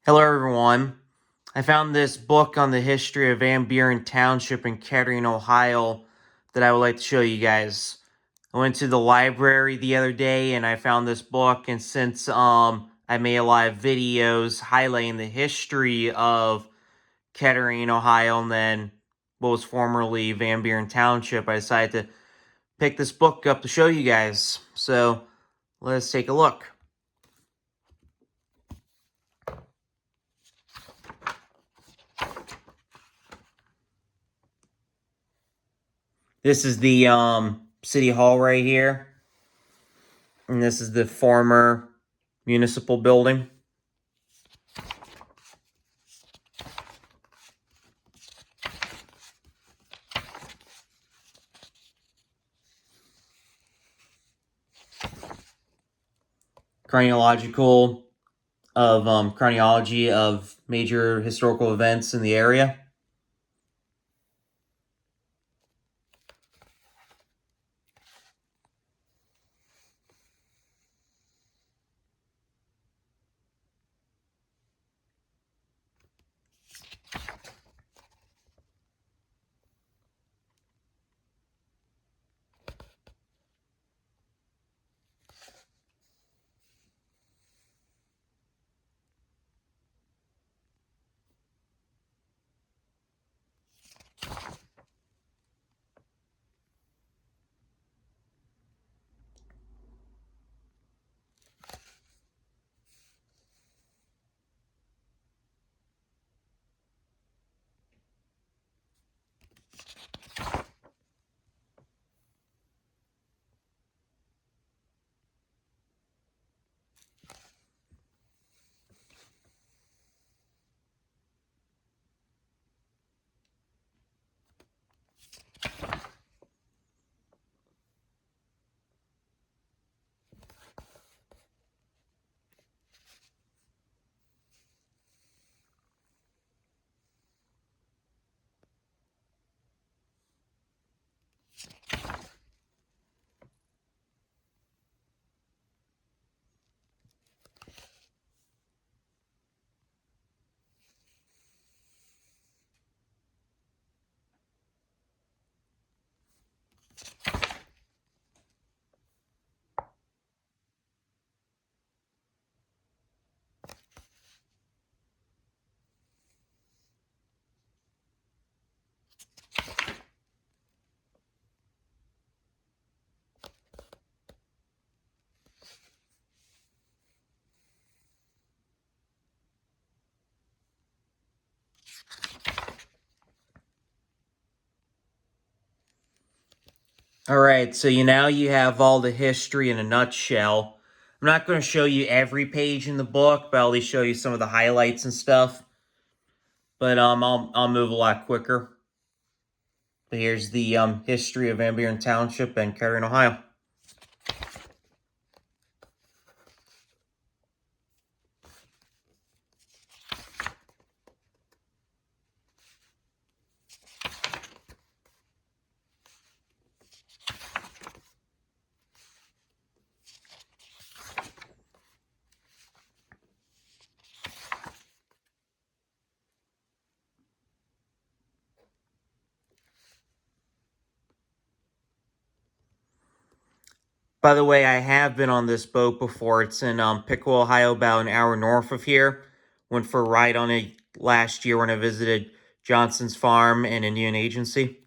Hello everyone. I found this book on the history of Van Buren Township in Kettering, Ohio that I would like to show you guys. I went to the library the other day and I found this book, and since I made a lot of videos highlighting the history of Kettering, Ohio, and then what was formerly Van Buren Township, I decided to pick this book up to show you guys. So let's take a look. This is the city hall right here. And this is the former municipal building. Chronology of major historical events in the area. Alright, so now you have all the history in a nutshell. I'm not going to show you every page in the book, but I'll at least show you some of the highlights and stuff. But I'll move a lot quicker. But here's the history of Van Buren Township and Kettering, Ohio. By the way, I have been on this boat before. It's in Pickle, Ohio, about an hour north of here. Went for a ride on it last year when I visited Johnson's Farm and Indian Agency.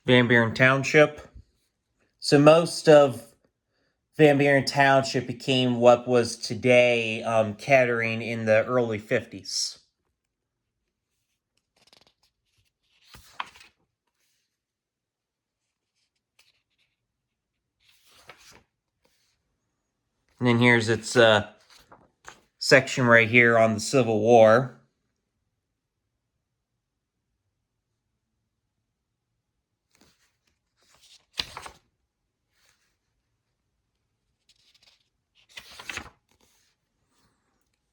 Van Buren Township. So most of Van Buren Township became what was today Kettering in the early 50s. And then here's its section right here on the Civil War.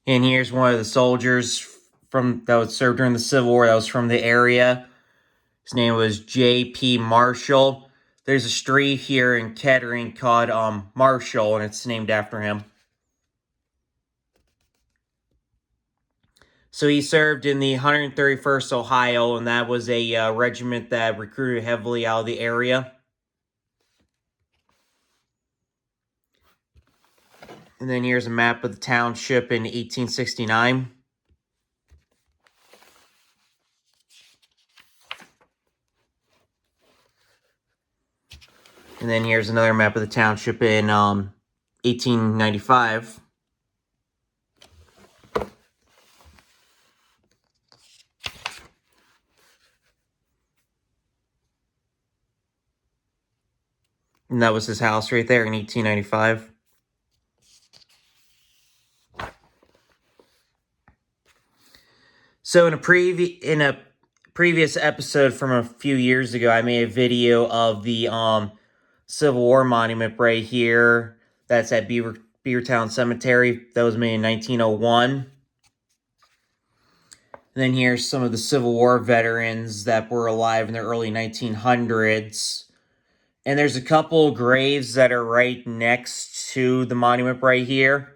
And here's one of the soldiers that was served during the Civil War that was from the area. His name was J.P. Marshall. There's a street here in Kettering called Marshall, and it's named after him. So he served in the 131st Ohio, and that was a regiment that recruited heavily out of the area. And then here's a map of the township in 1869. And then here's another map of the township in 1895. And that was his house right there in 1895. So in a previous episode from a few years ago, I made a video of the Civil War monument right here. That's at Beavertown Cemetery. That was made in 1901. And then here's some of the Civil War veterans that were alive in the early 1900s. And there's a couple graves that are right next to the monument right here.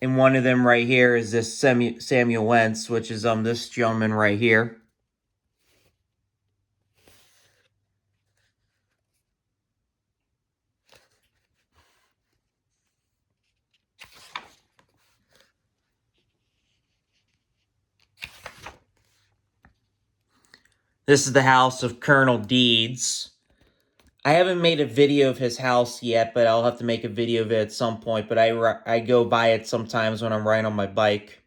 And one of them right here is this Samuel Wentz, which is this gentleman right here. This is the house of Colonel Deeds. I haven't made a video of his house yet, but I'll have to make a video of it at some point. But I go by it sometimes when I'm riding on my bike.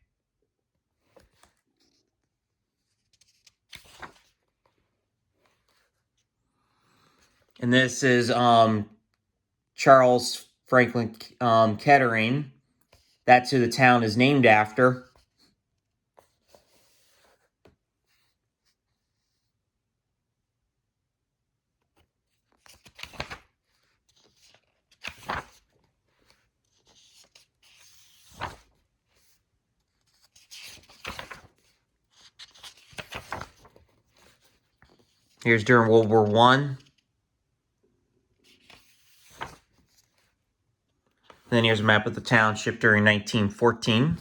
And this is Charles Franklin Kettering. That's who the town is named after. Here's during World War I. Then here's a map of the township during 1914.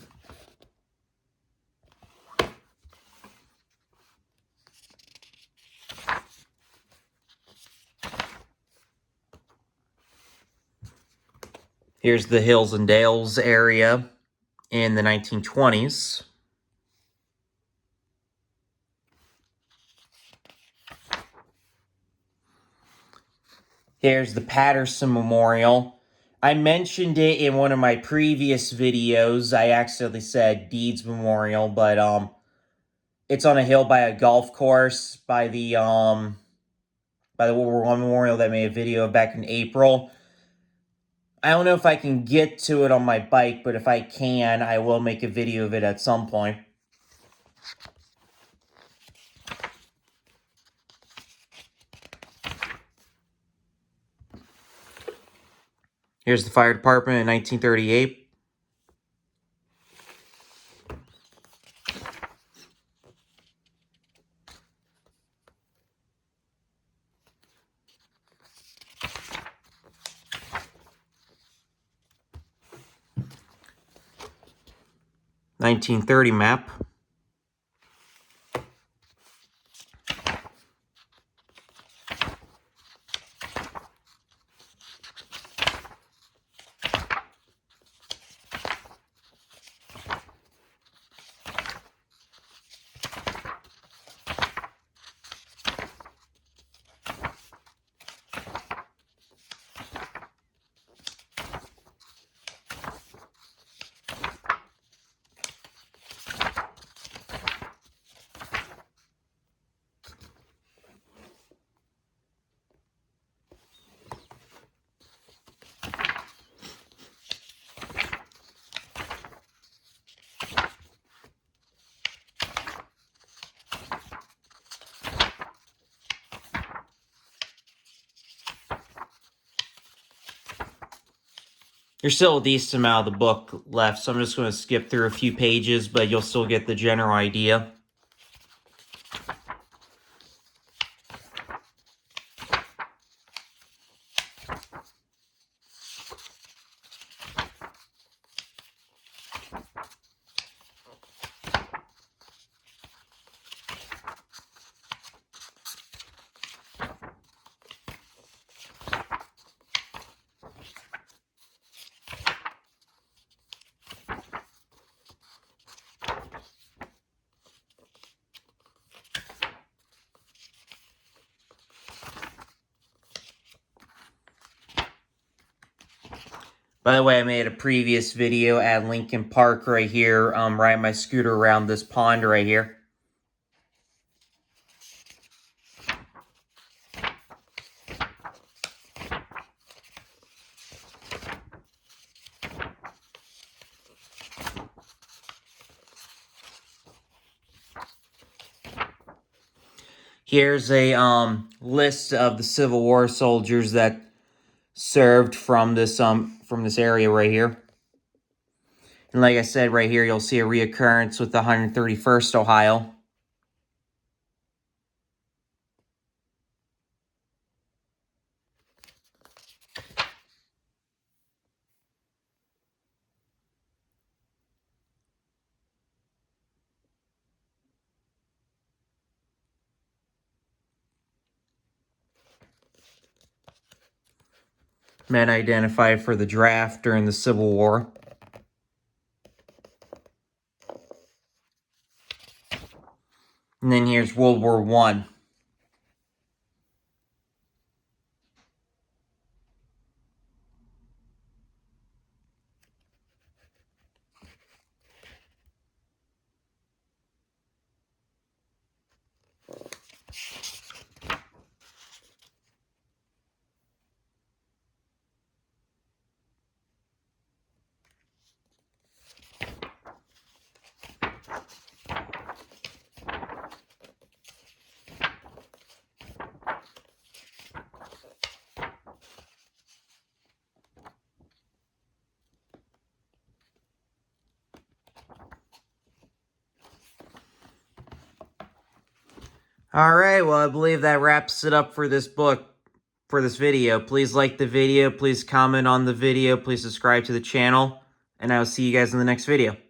Here's the Hills and Dales area in the 1920s. Here's the Patterson Memorial. I mentioned it in one of my previous videos. I accidentally said Deeds Memorial, but it's on a hill by a golf course by the World War I Memorial that I made a video of back in April. I don't know if I can get to it on my bike, but if I can, I will make a video of it at some point. Here's the fire department in 1938. (1930) map. There's still a decent amount of the book left, so I'm just going to skip through a few pages, but you'll still get the general idea. By the way, I made a previous video at Lincoln Park right here, riding my scooter around this pond right here. Here's a list of the Civil War soldiers that served from this area right here. And like I said, right here you'll see a reoccurrence with the 131st Ohio. Men identified for the draft during the Civil War. And then here's World War I. Alright, well, I believe that wraps it up for this book, for this video. Please like the video, please comment on the video, please subscribe to the channel, and I will see you guys in the next video.